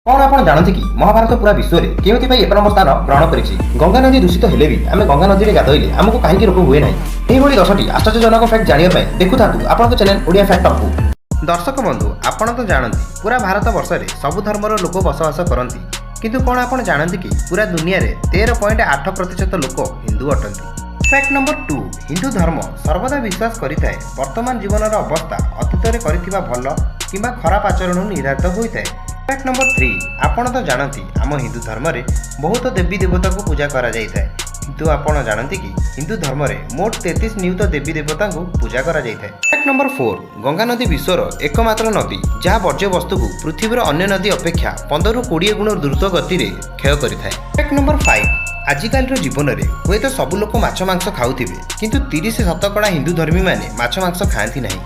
कौन आप जानते कि महाभारत पूरा विश्व में केमिति एक नंबर स्थान ग्रहण करिछि। गंगा नदी दूषित हेले भी आम गंगा नदी में गाधोइले आमको कहीं रोग हुए ना। यही 10टी आश्चर्यजनक फैक्ट जानापी देखु था आपंक चैनल ओडिया फैक्ट टॉप। दर्शक बंधु आपण तो जानते पूरा भारत वर्ष में सबु धर्मर लोक बसवास करती, किंतु कौन आप जानते कि पूरा दुनिया में 13.8% लोक हिंदू अटंती। फैक्ट नंबर 2, हिंदू धर्म सर्वदा विश्वास करिଥାଏ वर्तमान जीवनर अवस्था अतीत में भल कि खराब आचरण निर्धारित होता है। फैक्ट नंबर 3, आपण तो जानती आम हिंदू धर्म में बहुत देवी देवता को पूजा करा जाय था, किंतु आपण जानते कि हिंदू धर्म में मोट 33 नियुक्त देवी देवता को पूजा करा जाय था। फैक्ट नंबर 4, गंगा नदी विश्वर एकमात्र नदी जहाँ वर्ज्य वस्तु को पृथ्वीर अन्य नदी अपेक्षा 15 ରୁ 20 गुण द्रुत गति में क्षय करिଥାଏ। फैक्ट नंबर 5, आजिकाल जीवन में हुए तो सब लोक माछ मांस खाऊथिबे, किंतु 30% हिंदू धर्मी माने माछ मांस खाआंती नहीं।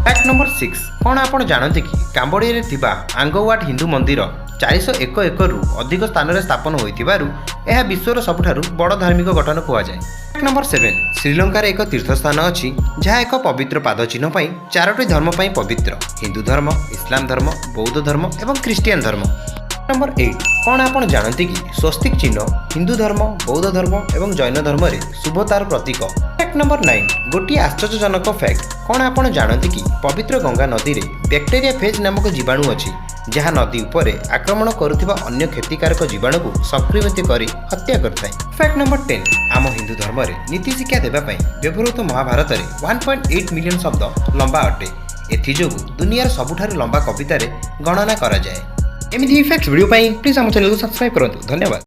फैक्ट नंबर 6, कौन आप जानते कि काम्बोडिया रे थिबा आंगवाट हिंदू मंदिर 401 एकड़ अधिक स्थान में स्थापन होइथिबारु यह विश्वर सबुठारु बड़ धार्मिक गठन कुआ जाए। फैक्ट नंबर 7, श्रीलंकार एक तीर्थ स्थान अच्छी जहाँ एक पवित्र पाद चिन्ह पर 4टी धर्म पर पवित्र: हिंदू धर्म, इस्लाम धर्म, बौद्ध धर्म और ख्रिस्टियन धर्म। नंबर 8, कौन आप जानते कि स्वस्तिक चिन्ह हिंदू धर्म, बौद्ध धर्म और जैन धर्म में शुभतार प्रतीक। फैक्ट नंबर 9, गोटे आश्चर्यजनक फैक्ट, कौन आप जानते कि पवित्र गंगा नदी में बैक्टेरिया फेज नामक जीवाणु अच्छी जहाँ नदी उपर आक्रमण करुवा अन्य क्षतिकारक जीवाणु को संक्रमित कर हत्या करता है। फैक्ट नंबर 10, आम हिंदू धर्म में नीति शिक्षा देवाई व्यवहृत महाभारत में 1.8 मिलियन शब्द लंबा अटे। एथिजोगु दुनियार सबुठारु लंबा कवितार गणना करा जाए। एमिति फैक्ट्स वीडियो पाई प्लीज आम चैनल को सब्सक्राइब करंतु। धन्यवाद।